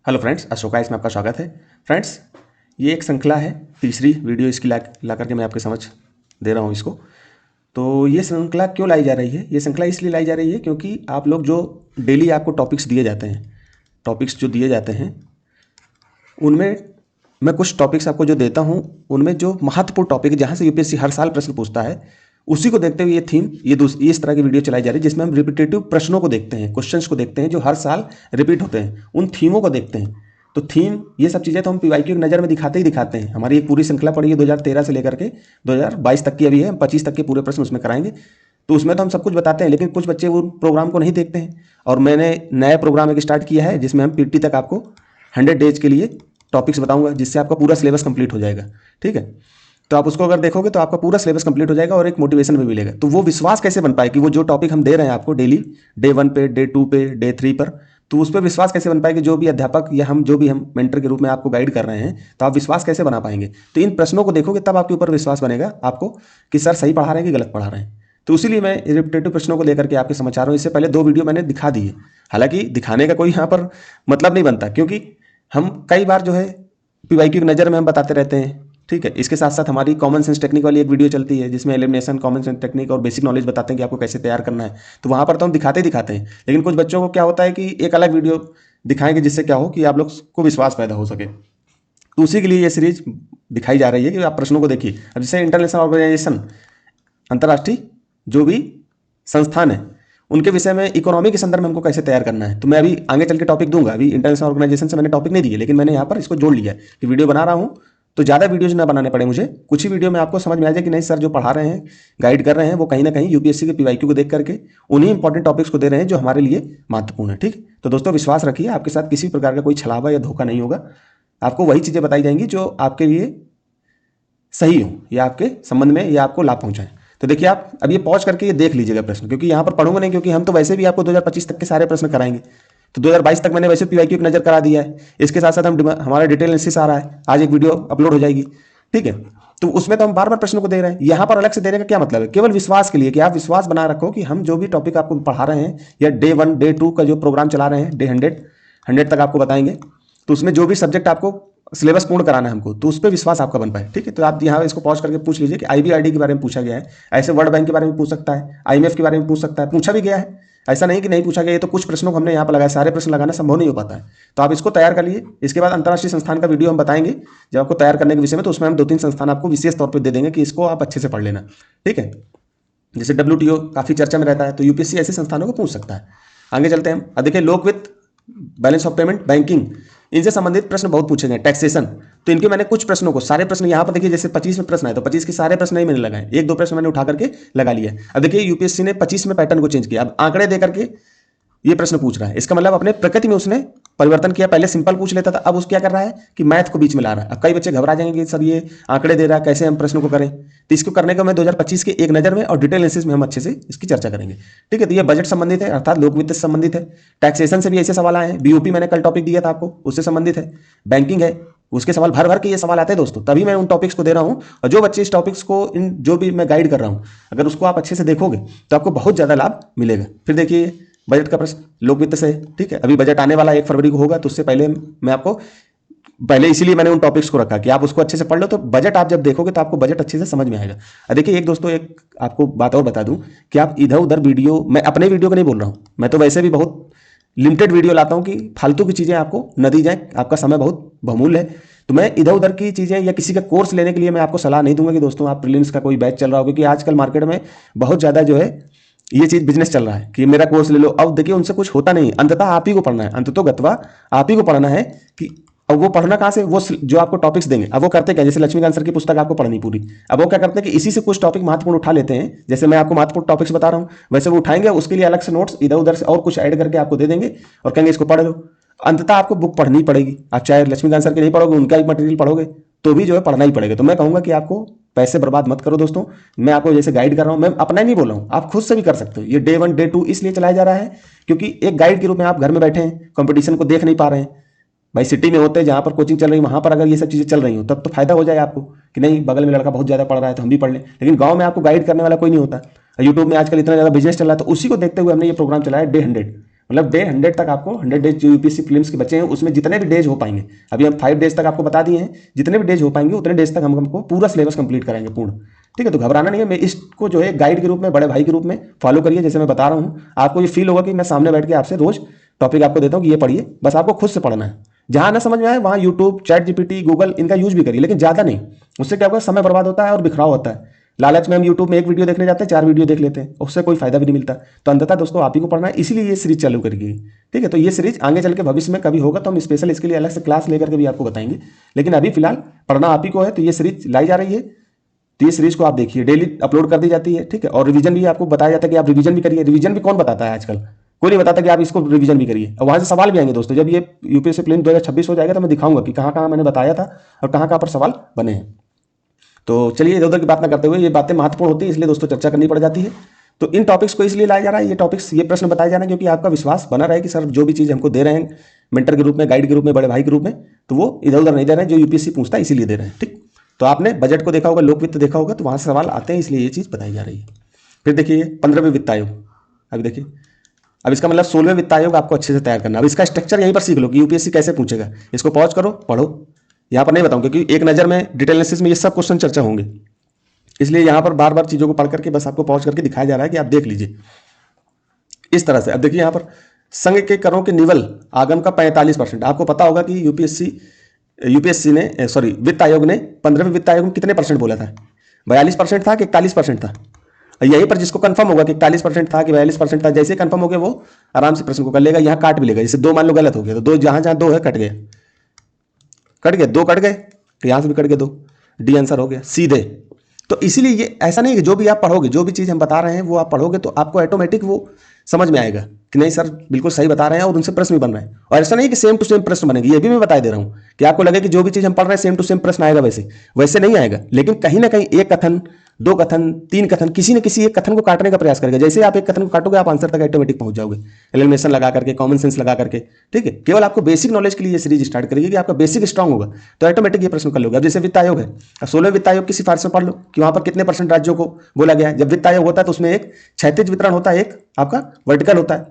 Hello friends, Ashoka इसमें आपका स्वागत है। फ्रेंड्स, ये एक श्रृंखला है, तीसरी वीडियो इसकी ला करके मैं आपके समझ दे रहा हूँ इसको। तो ये श्रृंखला क्यों लाई जा रही है? ये श्रृंखला इसलिए लाई जा रही है क्योंकि आप लोग जो डेली आपको टॉपिक्स दिए जाते हैं, टॉपिक्स जो दिए जाते हैं उनमें मैं कुछ टॉपिक्स आपको जो देता हूँ, उनमें जो महत्वपूर्ण टॉपिक जहाँ से यूपीएससी हर साल प्रश्न पूछता है, उसी को देखते हुए ये थीम, ये इस तरह की वीडियो चलाई जा रही है जिसमें हम रिपीटेटिव प्रश्नों को देखते हैं, क्वेश्चंस को देखते हैं जो हर साल रिपीट होते हैं, उन थीमों को देखते हैं। तो थीम, ये सब चीज़ें तो हम पीवाईक्यू की नज़र में दिखाते ही दिखाते हैं। हमारी एक पूरी श्रृंखला पड़ी है 2013 से लेकर के 2022 तक की अभी है, हम 25 तक के पूरे प्रश्न उसमें कराएंगे। तो उसमें तो हम सब कुछ बताते हैं, लेकिन कुछ बच्चे वो प्रोग्राम को नहीं देखते हैं। और मैंने नया प्रोग्राम एक स्टार्ट किया है जिसमें हम पीटी तक आपको 100 डेज के लिए टॉपिक्स बताऊंगा, जिससे आपका पूरा सिलेबस कंप्लीट हो जाएगा। ठीक है, तो आप उसको अगर देखोगे तो आपका पूरा सिलेबस कंप्लीट हो जाएगा और एक मोटिवेशन भी मिलेगा। तो वो विश्वास कैसे बन पाए कि वो जो टॉपिक हम दे रहे हैं आपको डेली, डे 1 पे, डे 2 पे, डे 3 पर, तो उस पर विश्वास कैसे बन पाए कि जो भी अध्यापक या हम मेंटर के रूप में आपको गाइड कर रहे हैं, तो आप विश्वास कैसे बना पाएंगे? तो इन प्रश्नों को देखोगे तब आपके ऊपर विश्वास बनेगा आपको कि सर सही पढ़ा रहे हैं कि गलत पढ़ा रहे हैं। तो इसीलिए मैं रिपीटेटिव प्रश्नों को लेकर के आपके समाचार हूँ। इससे पहले 2 वीडियो मैंने दिखा दी है, हालांकि दिखाने का कोई यहाँ पर मतलब नहीं बनता, क्योंकि हम कई बार जो है पीवाईक्यू की नज़र में हम बताते रहते हैं। ठीक है, इसके साथ साथ हमारी कॉमन सेंस टेक्निक वाली एक वीडियो चलती है जिसमें एलिमिनेशन, कॉमन सेंस टेक्निक और बेसिक नॉलेज बताते हैं कि आपको कैसे तैयार करना है। तो वहाँ पर तो हम दिखाते ही दिखाते हैं, लेकिन कुछ बच्चों को क्या होता है कि एक अलग वीडियो दिखाएंगे जिससे क्या हो कि आप लोग को विश्वास पैदा हो सके। तो उसी के लिए ये सीरीज दिखाई जा रही है कि आप प्रश्नों को देखिए। अब जैसे इंटरनेशनल ऑर्गेनाइजेशन, अंतर्राष्ट्रीय जो भी संस्थान है, उनके विषय में इकोनॉमी के संदर्भ में हमको कैसे तैयार करना है, तो मैं अभी आगे चल के टॉपिक दूंगा। अभी इंटरनेशनल ऑर्गेनाइजेशन से मैंने टॉपिक नहीं दिए, लेकिन मैंने यहाँ पर इसको जोड़ लिया है कि वीडियो बना रहा हूँ तो ज़्यादा वीडियोज ना बनाने पड़े मुझे, कुछ ही वीडियो में आपको समझ में आ जाए कि नहीं सर जो पढ़ा रहे हैं, गाइड कर रहे हैं, वो कहीं ना कहीं यूपीएससी के पीवाईक्यू को देख करके उन्हीं इंपॉर्टेंट टॉपिक्स को दे रहे हैं जो हमारे लिए महत्वपूर्ण है। ठीक, तो दोस्तों विश्वास रखिए, आपके साथ किसी प्रकार का कोई छलावा या धोखा नहीं होगा। आपको वही चीज़ें बताई जाएंगी जो आपके लिए सही हो या आपके संबंध में या आपको लाभ पहुंचाए। तो देखिए, आप अब ये पॉज करके ये देख लीजिएगा प्रश्न, क्योंकि यहाँ पर पढ़ूंगा नहीं, क्योंकि हम तो वैसे भी आपको 2025 तक के सारे प्रश्न कराएंगे। तो 2022 तक मैंने वैसे पीवाईक्यू की नजर करा दिया है। इसके साथ साथ हमारा डिटेल एनालिसिस आ रहा है, आज एक वीडियो अपलोड हो जाएगी। ठीक है, तो उसमें तो हम बार बार प्रश्नों को दे रहे हैं। यहाँ पर अलग से देने का क्या मतलब है? केवल विश्वास के लिए कि आप विश्वास बना रखो कि हम जो भी टॉपिक आपको पढ़ा रहे हैं, या डे 1 डे 2 का जो प्रोग्राम चला रहे हैं, डे 100 तक आपको बताएंगे, तो उसमें जो भी सब्जेक्ट आपको सिलेबस पूर्ण कराना है हमको, तो उस पर विश्वास आपका बन पाए। ठीक है, तो आप यहाँ इसको पॉज करके पूछ लीजिए कि आईबीआरडी के बारे में पूछा गया है, ऐसे वर्ल्ड बैंक के बारे में पूछ सकता है, आईएमएफ के बारे में पूछ सकता है, पूछा भी गया है, ऐसा नहीं कि नहीं पूछा गया। ये तो कुछ प्रश्नों को हमने यहाँ पर लगाया, सारे प्रश्न लगाना संभव नहीं हो पाता है। तो आप इसको तैयार कर लिए। इसके बाद अंतर्राष्ट्रीय संस्थान का वीडियो हम बताएंगे जब आपको तैयार करने के विषय में, तो उसमें हम 2-3 संस्थान आपको विशेष तौर पर दे देंगे कि इसको आप अच्छे से पढ़ लेना। ठीक है, जैसे WTO काफ़ी चर्चा में रहता है, तो यूपीएससी ऐसे संस्थानों को पूछ सकता है। आगे चलते हैं हम। अब देखिए, लोक वित्त, बैलेंस ऑफ पेमेंट, बैंकिंग, इनसे संबंधित प्रश्न बहुत पूछे गए। टैक्सेशन, तो इनके मैंने कुछ प्रश्नों को, सारे प्रश्न यहाँ पर देखिए, जैसे 25 में प्रश्न है तो 25 के सारे प्रश्न नहीं मैंने लगाए, 1-2 प्रश्न मैंने उठा करके लगा लिया। अब देखिए, यूपीएससी ने 25 में पैटर्न को चेंज किया। अब आंकड़े दे करके ये प्रश्न पूछ रहा है, इसका मतलब अपने प्रकृति में उसने परिवर्तन किया। पहले सिंपल पूछ लेता था, अब उस क्या कर रहा है कि मैथ को बीच में ला रहा है। अब कई बच्चे घबरा जाएंगे कि सर ये आंकड़े दे रहा है, कैसे हम प्रश्नों को करें? तो इसको करने का मैं 2025 के एक नज़र में और डिटेल एनालिसिस में हम अच्छे से इसकी चर्चा करेंगे। ठीक है, तो ये बजट संबंधित है, अर्थात लोक वित्त से संबंधित है। टैक्सेशन से भी ऐसे सवाल आए हैं। बीओपी मैंने कल टॉपिक दिया था आपको, उससे संबंधित है। बैंकिंग है, उसके सवाल भर भर के ये सवाल आते हैं दोस्तों, तभी मैं उन टॉपिक्स को दे रहा हूँ। और जो बच्चे इस टॉपिक्स को, इन जो भी मैं गाइड कर रहा हूँ, अगर उसको आप अच्छे से देखोगे तो आपको बहुत ज़्यादा लाभ मिलेगा। फिर देखिए, बजट का प्रश्न लोक वित्त से। ठीक है, अभी बजट आने वाला 1 फरवरी को होगा, तो उससे पहले मैं आपको, पहले इसीलिए मैंने उन टॉपिक्स को रखा कि आप उसको अच्छे से पढ़ लो, तो बजट आप जब देखोगे तो आपको बजट अच्छे से समझ में आएगा। देखिए एक दोस्तों, एक आपको बात और बता दूं कि आप इधर उधर वीडियो, मैं अपने वीडियो को नहीं बोल रहा हूं, मैं तो वैसे भी बहुत लिमिटेड वीडियो लाता हूं कि फालतू की चीज़ें आपको न दी जाए, आपका समय बहुत बहुमूल्य है। तो मैं इधर उधर की चीज़ें या किसी का कोर्स लेने के लिए मैं आपको सलाह नहीं दूंगा कि दोस्तों आप प्रीलिम्स का कोई बैच चल रहा हो, क्योंकि आजकल मार्केट में बहुत ज़्यादा जो है ये चीज़ बिजनेस चल रहा है कि मेरा कोर्स ले लो। अब देखिए, उनसे कुछ होता नहीं, अंततः आप ही को पढ़ना है, अंततो गत्वा आप ही को पढ़ना है। कि अब वो पढ़ना कहाँ से? वो जो आपको टॉपिक्स देंगे, अब वो करते क्या, जैसे लक्ष्मीकांत सर की पुस्तक आपको पढ़नी पूरी, अब वो क्या करते हैं कि इसी से कुछ टॉपिक महत्वपूर्ण उठा लेते हैं। जैसे मैं आपको महत्वपूर्ण टॉपिक्स बता रहा हूँ, वैसे वो उठाएंगे, उसके लिए अलग से नोट्स इधर उधर से और कुछ ऐड करके आपको दे देंगे और कहेंगे इसको पढ़ लो। अंततः आपको बुक पढ़नी पड़ेगी। आप चाहे लक्ष्मीकांत सर की नहीं पढ़ोगे, उनका ही मटेरियल पढ़ोगे, तो भी जो है पढ़ना ही पड़ेगा। तो मैं कहूँगा कि आपको पैसे बर्बाद मत करो दोस्तों। मैं आपको जैसे गाइड कर रहा हूँ, मैं अपना ही नहीं बोल रहा हूँ, आप खुद से भी कर सकते हो। ये डे 1 डे 2 इसलिए चलाया जा रहा है क्योंकि एक गाइड के रूप में आप घर में बैठे हैं, कंपटीशन को देख नहीं पा रहे हैं। भाई सिटी में होते हैं जहाँ पर कोचिंग चल रही है, वहाँ पर अगर ये सब चीज़ें चल रही हो तब तो फायदा हो जाए आपको कि नहीं बगल में लड़का बहुत ज़्यादा पढ़ रहा है तो हम भी पढ़ लें। लेकिन गाँव में आपको गाइड करने वाला कोई नहीं होता। यूट्यूब में आजकल इतना ज़्यादा बिजनेस चल रहा है, तो उसी को देखते हुए हमने ये प्रोग्राम चलाया डे 100। मतलब डे 100 तक आपको 100 डेज जो यूपीएससी प्रीलिम्स के बच्चे हैं उसमें जितने भी डेज हो पाएंगे, अभी हम 5 डेज तक आपको बता दिए हैं, जितने भी डेज हो पाएंगे उतने डेज तक हम हमको पूरा सिलेबस कंप्लीट कराएंगे पूर्ण। ठीक है, तो घबराना नहीं है, मैं इसको जो है गाइड के रूप में, बड़े भाई के रूप में फॉलो करिए। जैसे मैं बता रहा हूँ आपको ये फील होगा कि मैं सामने बैठ के आपसे रोज टॉपिक आपको देता हूँ कि ये पढ़िए, बस आपको खुद से पढ़ना है। जहां ना समझ में आए वहां यूट्यूब, चैट जीपीटी, गूगल इनका यूज भी करिए, लेकिन ज्यादा नहीं। उससे क्या होगा, समय बर्बाद होता है और बिखराव होता है। लालच में हम यूट्यूब में एक वीडियो देखने जाते हैं, 4 वीडियो देख लेते हैं, उससे कोई फायदा भी नहीं मिलता। तो अंततः दोस्तों आप ही को पढ़ना है, इसीलिए ये सीरीज चालू करिए। ठीक है, तो ये सीरीज आगे चल के भविष्य में कभी होगा तो हम स्पेशल इसके लिए अलग से क्लास लेकर के भी आपको बताएंगे, लेकिन अभी फिलहाल पढ़ना आप ही को है। तो ये सीरीज लाई जा रही है, तो ये सीरीज को आप देखिए, डेली अपलोड कर दी जाती है। ठीक है, और रिवीजन भी आपको बताया जाता है कि आप रिवीजन भी करिए। रिवीजन भी कौन बताता है आजकल, कोई नहीं बताता कि आप इसको रिवीजन भी करिए। और वहां से सवाल भी आएंगे दोस्तों, जब ये यूपीएससी प्रीलिम्स 2026 हो जाएगा तो मैं दिखाऊंगा कि कहाँ कहाँ मैंने बताया था और कहाँ कहाँ पर सवाल बने हैं। तो चलिए इधर उधर की बात ना करते हुए, ये बातें महत्वपूर्ण होती है इसलिए दोस्तों चर्चा करनी पड़ जाती है। तो इन टॉपिक्स को इसलिए लाया जा रहा है, ये टॉपिक्स, ये प्रश्न बताए जा रहे हैं क्योंकि आपका विश्वास बना रहे कि सर जो भी चीज़ हमको दे रहे हैं मेंटर के रूप में, गाइड के रूप में, बड़े भाई के रूप में, तो वो इधर उधर नहीं दे रहे हैं, जो यूपीएससी पूछता है इसीलिए दे रहे हैं। ठीक, तो आपने बजट को देखा होगा, लोकवित्त देखा होगा, तो वहाँ से सवाल आते हैं, इसलिए ये चीज़ बताई जा रही है। फिर देखिए 15वें वित्त आयोग, अभी देखिए, अब इसका मतलब 16वें वित्त आयोग आपको अच्छे से तैयार करना। अब इसका स्ट्रक्चर यहीं पर सीख लो कि यूपीएससी कैसे पूछेगा। इसको पॉज करो, पढ़ो। यहाँ पर नहीं बताऊँ क्योंकि एक नज़र में डिटेल एनालिसिस में ये सब क्वेश्चन चर्चा होंगे, इसलिए यहाँ पर बार बार चीज़ों को पढ़ करके बस आपको पॉज करके दिखाया जा रहा है कि आप देख लीजिए इस तरह से। अब देखिए यहाँ पर संघ के करों के निवल आगम का 45%। आपको पता होगा कि यूपीएससी ने वित्त आयोग ने 15वें वित्त आयोग में कितने परसेंट बोला था, 42% था कि 41% था। यहीं पर जिसको कंफर्म होगा कि 41% था कि 42% था, जैसे कंफर्म हो गया वो आराम से प्रश्न को कर लेगा। यहाँ काट भी लेगा, जैसे 2 मान लो गलत हो गया तो 2 जहां जहां 2 है कट गए, 2 कट गए, तो यहाँ से भी कट गए 2, डी आंसर हो गया सीधे। तो इसीलिए ये ऐसा नहीं कि जो भी आप पढ़ोगे, जो भी चीज़ हम बता रहे हैं वो आप पढ़ोगे तो आपको ऑटोमेटिक वो समझ में आएगा कि नहीं सर बिल्कुल सही बता रहे हैं और उनसे प्रश्न भी बन रहे हैं। और ऐसा नहीं कि सेम टू सेम प्रश्न बनेंगे, ये भी मैं बता दे रहा हूँ कि आपको लगे कि जो भी चीज़ हम पढ़ रहे हैं सेम टू सेम प्रश्न आएगा, वैसे नहीं आएगा। लेकिन कहीं ना कहीं एक कथन, 2 कथन, 3 कथन, किसी न किसी एक कथन को काटने का प्रयास करेगा। जैसे आप एक कथन को काटोगे आप आंसर तक ऑटोमेटिक पहुंच जाओगे, एलिमिनेशन लगा करके, कॉमन सेंस लगा करके। ठीक है, केवल आपको बेसिक नॉलेज के लिए ये सीरीज स्टार्ट करेगी कि आपका बेसिक स्ट्रांग होगा तो ऑटोमेटिक ये प्रश्न कर लोगे। अब जैसे वित्त आयोग है, अब 16वें वित्त आयोग की सिफारिश में पढ़ लो कि वहां पर कितने % राज्यों को बोला गया है। जब वित्त आयोग होता है तो उसमें एक क्षैतिज वितरण होता है, एक आपका वर्टिकल होता है,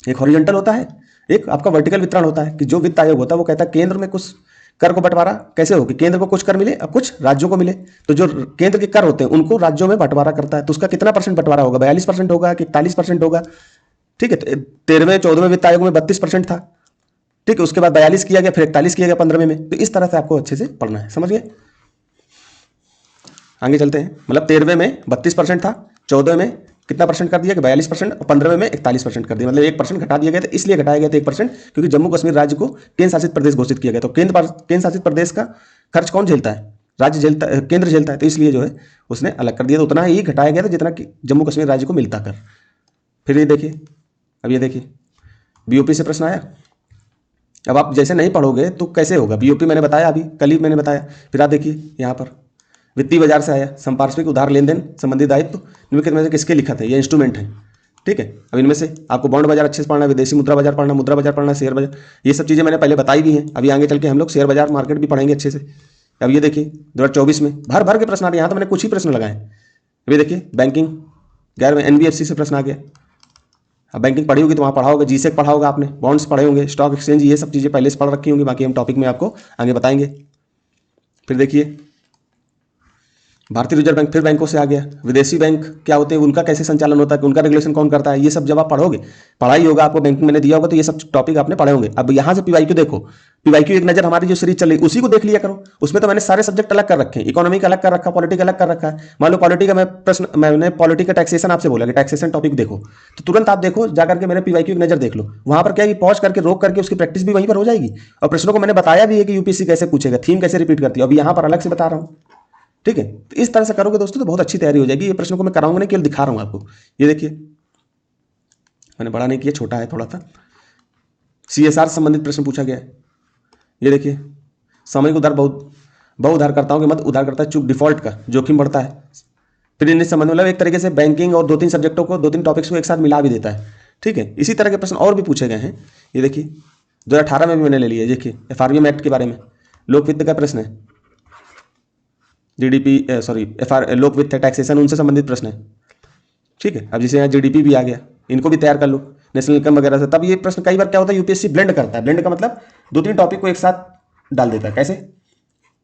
एक हॉरिजॉन्टल होता है, एक आपका वर्टिकल वितरण होता है। कि जो वित्त आयोग होता है वो कहता है केंद्र में कुछ कर को बंटवारा कैसे हो कि केंद्र को कुछ कर मिले और कुछ राज्यों को मिले, तो जो केंद्र के कर होते हैं उनको राज्यों में बंटवारा करता है। तो उसका कितना % बंटवारा होगा, 42% होगा कि 41% होगा। ठीक है, तो 13वें 14वें वित्त आयोग में 32% था। ठीक है, उसके बाद 42 किया गया, फिर 41 किया गया 15वें में। तो इस तरह से आपको अच्छे से पढ़ना है, समझ गए। आगे चलते हैं, मतलब 13वें में 32% था, 14वें में कितना % कर दिया कि 42% और 15वें में 41% कर दिया, मतलब 1% घटा दिया गया था। इसलिए घटाया गया था 1% क्योंकि जम्मू कश्मीर राज्य को केंद्र शासित प्रदेश घोषित किया गया। तो केंद्र शासित प्रदेश का खर्च कौन झेलता है, राज्य झेलता है, केंद्र झेलता है, तो इसलिए जो है उसने अलग कर दिया। तो उतना ही घटाया गया था जितना कि जम्मू कश्मीर राज्य को मिलता कर। फिर ये देखिए, अब ये देखिए बीओपी से प्रश्न आया। अब आप जैसे नहीं पढ़ोगे तो कैसे होगा, बीओपी मैंने बताया, अभी कल ही मैंने बताया। फिर आप देखिए यहाँ पर वित्तीय बाजार से आया, संपार्श्विक उधार लेन देन संबंधी दायित्व निम्नलिखित में से किसके लिखा था, ये इंस्ट्रूमेंट है। ठीक है, अब इनमें से आपको बॉन्ड बाजार अच्छे से पढ़ना है, विदेशी मुद्रा बाजार पढ़ना, मुद्रा बाजार पढ़ना, शेयर बाजार, ये सब चीज़ें मैंने पहले बताई भी हैं। अभी आगे चल के हम लोग शेयर बाजार मार्केट भी पढ़ेंगे अच्छे से। अब ये देखिए 2024 में भर भर के प्रश्न आ रहे हैं, यहाँ तो मैंने कुछ ही प्रश्न लगाए। अभी देखिए बैंकिंग गैर में एनबीएफसी से प्रश्न आ गया। अब बैंकिंग पढ़ी होगी तो वहाँ पढ़ा होगा, जीसेक पढ़ा होगा आपने, बॉन्ड्स पढ़े होंगे, स्टॉक एक्सचेंज, ये सब चीज़ें पहले से पढ़ रखी होंगी, बाकी हम टॉपिक में आपको आगे बताएंगे। फिर देखिए भारतीय रिजर्व बैंक, फिर बैंकों से आ गया, विदेशी बैंक क्या होते हैं, उनका कैसे संचालन होता है, उनका रेगुलेशन कौन करता है, ये सब जब आप पढ़ोगे, पढ़ाई होगा आपको, बैंकिंग मैंने दिया होगा तो ये सब टॉपिक आपने पढ़े होंगे। अब यहाँ से पीवाईक्यू देखो, पीवाईक्यू एक नजर हमारी जो सीरीज चल रही है उसी को देख लिया करो। उसमें तो मैंने सारे सब्जेक्ट अलग कर रखे हैं, इकोनॉमी का अलग कर रखा, पॉलिटी का अलग कर रखा है। मान लो पॉलिटी का मैंने पॉलिटी का टैक्सेशन आपसे बोला कि टैक्सेशन टॉपिक देखो, तो तुरंत आप देखो जाकर के मेरे पीवाईक्यू की नजर देख लो। वहां पर क्या है, पॉज करके रोक करके उसकी प्रैक्टिस भी वहीं पर हो जाएगी। और प्रश्नों को मैंने बताया भी है कि यूपीएससी कैसे पूछेगा, थीम कैसे रिपीट करती है, अभी यहाँ पर अलग से बता रहा हूँ। ठीक है, तो इस तरह से करोगे दोस्तों तो बहुत अच्छी तैयारी हो जाएगी। ये प्रश्नों को मैं कराऊंगा नहीं, केवल दिखा रहा हूं आपको। ये देखिए मैंने बड़ा नहीं किया, छोटा है थोड़ा सा। सीएसआर से संबंधित प्रश्न पूछा गया है। ये देखिए सामयिक उधार बहु उधारकर्ताओं के मध्य उधारकर्ता चूक डिफॉल्ट का जोखिम बढ़ता है। फिर इन संबंध मतलब एक तरीके से बैंकिंग और 2-3 सब्जेक्टों को, 2-3 टॉपिक्स को एक साथ मिला भी देता है। ठीक है, इसी तरह के प्रश्न और भी पूछे गए हैं। ये देखिए 2018 में भी मैंने ले लिया, देखिए एफआरबीएम एक्ट के बारे में, लोक वित्त का प्रश्न है, जीडीपी लोक वित्त है, टैक्सेशन, उनसे संबंधित प्रश्न है। ठीक है, अब जैसे यहाँ जीडीपी भी आ गया, इनको भी तैयार कर लो। नेशनल इनकम वगैरह से। तब ये प्रश्न कई बार क्या होता है, यूपीएससी ब्लेंड करता है। ब्लेंड का मतलब 2-3 टॉपिक को एक साथ डाल देता है। कैसे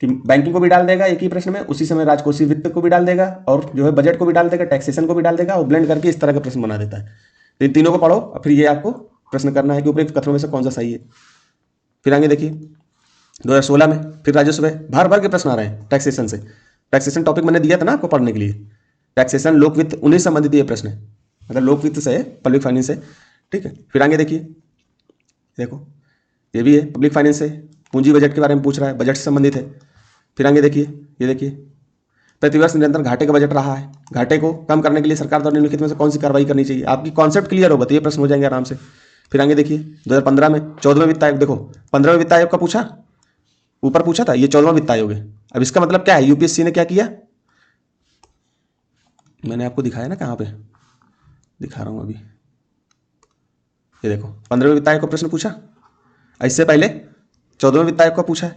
कि बैंकिंग को भी डाल देगा एक ही प्रश्न में, उसी समय राजकोषीय वित्त को भी डाल देगा, और जो है बजट को भी डाल देगा, टैक्सेशन को भी डाल देगा, और ब्लेंड करके इस तरह का प्रश्न बना देता है। तो इन तीनों को पढ़ो और फिर ये आपको प्रश्न करना है कि उपयुक्त कथनों में से कौन सा सही है। फिर आगे देखिए 2016 में फिर राजस्व भर भर के प्रश्न आ रहे हैं टैक्सेशन से। टैक्सेशन टॉपिक मैंने दिया था ना आपको पढ़ने के लिए, टैक्सेशन लोक वित्त उन्हीं से संबंधित ये प्रश्न है, मतलब लोक वित्त से, पब्लिक फाइनेंस से, ठीक है। फिर आगे देखिए, देखो ये भी है पब्लिक फाइनेंस से, पूंजी बजट के बारे में पूछ रहा है, बजट से संबंधित है। फिर आगे देखिए, ये देखिए प्रतिवर्ष निरंतर घाटे का बजट रहा है, घाटे को कम करने के लिए सरकार द्वारा निम्नलिखित में से कौन सी कार्रवाई करनी चाहिए। आपकी कॉन्सेप्ट क्लियर होगा तो ये प्रश्न हो जाएंगे आराम से। फिर आगे देखिए 2015 में 14वें वित्त आयोग, देखो 15वें वित्त आयोग का पूछा, ऊपर पूछा था, ये 14वां वित्त आयोग है। अब इसका मतलब क्या है, यूपीएससी ने क्या किया, मैंने आपको दिखाया ना, कहाँ पे दिखा रहा हूँ अभी, ये देखो 15वें वित्त आयोग का प्रश्न पूछा, इससे पहले 14वें वित्त आयोग का पूछा है,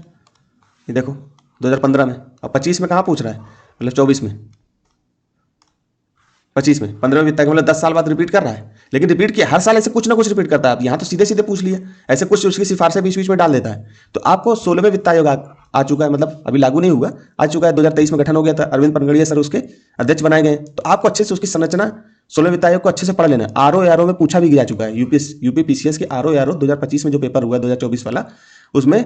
ये देखो 2015 में। अब 25 में कहाँ पूछ रहा है, मतलब 24 में, 25 में 15वें वित्त आयोग, मतलब 10 साल बाद रिपीट कर रहा है। लेकिन रिपीट किया, हर साल ऐसे कुछ ना कुछ रिपीट करता है। आप यहाँ तो सीधे सीधे पूछ लिए, ऐसे कुछ उसकी सिफारिशें बीच बीच में डाल देता है। तो आपको 16वें वित्त आयोग आ चुका है, मतलब अभी लागू नहीं हुआ, आ चुका है, 2023 में गठन हो गया था, अरविंद पनगड़िया सर उसके अध्यक्ष बनाए गए। तो आपको अच्छे से उसकी संरचना 16वें वित्त आयोग को अच्छे से पढ़ लेना है। आरओ में पूछा भी जा चुका है, यूपी पीसीएस के आरओ 2025 में जो पेपर हुआ है 2024 वाला, उसमें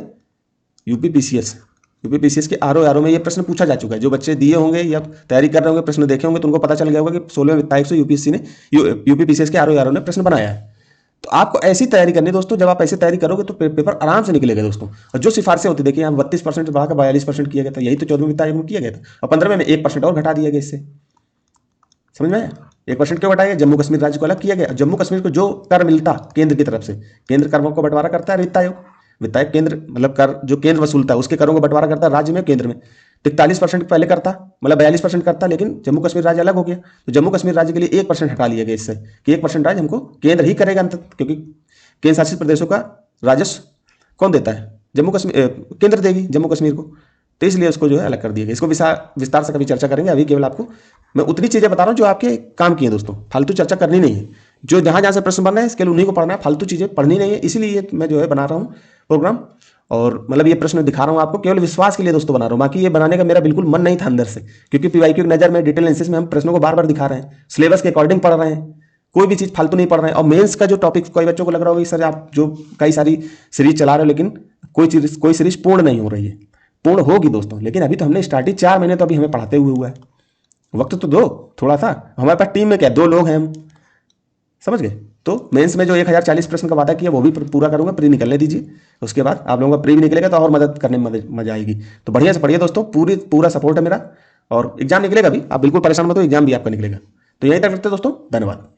यूपी पीसीएस के आरओ में ये प्रश्न पूछा जा चुका है। जो बच्चे दिए होंगे या तैयारी कर रहे होंगे, प्रश्न देखे होंगे, तो उनको पता चल गया होगा कि 16वें वित्त आयोग से यूपीएससी ने यूपी पीसीएस के आरओ ने प्रश्न बनाया है। तो आपको ऐसी तैयारी करनी है दोस्तों, जब आप ऐसे तैयारी करोगे तो पेपर आराम से निकलेगा दोस्तों। और जो सिफारिशें होती, देखिए यहाँ 32% बढ़ाकर 42% किया गया था, यही तो 14वें वित्त आयोग में किया गया था। और 15वें में 1% और घटा दिया गया, इससे समझ में आया। 1% क्यों घटाया, जम्मू कश्मीर राज्य को अलग किया गया। जम्मू कश्मीर को जो कर मिलता केंद्र की तरफ से, केंद्र करों को बंटवारा करता है वित्त आयोग, वित्त आयोग केंद्र मतलब कर जो केंद्र वसूलता है उसके करों को बंटवारा करता है राज्य में, केंद्र में। 41% पहले करता, मतलब 42% करता, लेकिन जम्मू कश्मीर राज्य अलग हो गया। तो जम्मू कश्मीर राज्य के लिए 1% हटा लिया गया इससे, कि 1% राज्य हमको केंद्र ही करेगा अंत, क्योंकि केंद्र शासित प्रदेशों का राजस्व कौन देता है, जम्मू कश्मीर, केंद्र देगी जम्मू कश्मीर को। तो इसलिए उसको जो है अलग कर दिया गया। इसको विस्तार से कभी चर्चा करेंगे, अभी केवल आपको मैं उतनी चीजें बता रहा हूँ जो आपके काम की है दोस्तों। फालतू चर्चा करनी नहीं है, जो जहां जहां से प्रश्न बन रहे हैं इसके लिए उन्हीं को पढ़ना है, फालतू चीजें पढ़नी नहीं है। इसीलिए मैं जो है बना रहा हूँ प्रोग्राम, और मतलब ये प्रश्न दिखा रहा हूँ आपको केवल विश्वास के लिए दोस्तों बना रहा हूँ। बाकी ये बनाने का मेरा बिल्कुल मन नहीं था अंदर से, क्योंकि पीवाईक्यू की नजर में, डिटेल एनालिसिस में हम प्रश्नों को बार बार दिखा रहे हैं, सिलेबस के अकॉर्डिंग पढ़ रहे हैं, कोई भी चीज फालतू नहीं पढ़ रहे हैं। और मेंस का जो टॉपिक, कोई बच्चों को लग रहा होगा सर आप जो कई सारी सीरीज चला रहे हो, लेकिन कोई सीरीज पूर्ण नहीं हो रही है। पूर्ण होगी दोस्तों, लेकिन अभी तो हमने स्टार्ट ही 4 महीने तो अभी हमें पढ़ाते हुआ है, वक्त तो दो थोड़ा सा। हमारे पास टीम में क्या 2 लोग हैं हम, समझ गए। तो मेंस में जो 1040 प्रश्न का वादा किया वो भी पूरा करूंगा, प्री निकलने दीजिए। उसके बाद आप लोगों का प्री भी निकलेगा तो और मदद करने में मजा आएगी। तो बढ़िया से पढ़िए दोस्तों, पूरा सपोर्ट है मेरा। और एग्जाम निकलेगा भी, आप बिल्कुल परेशान मत हो, एग्जाम भी आपका निकलेगा। तो यहीं तक रखते हैं दोस्तों, धन्यवाद।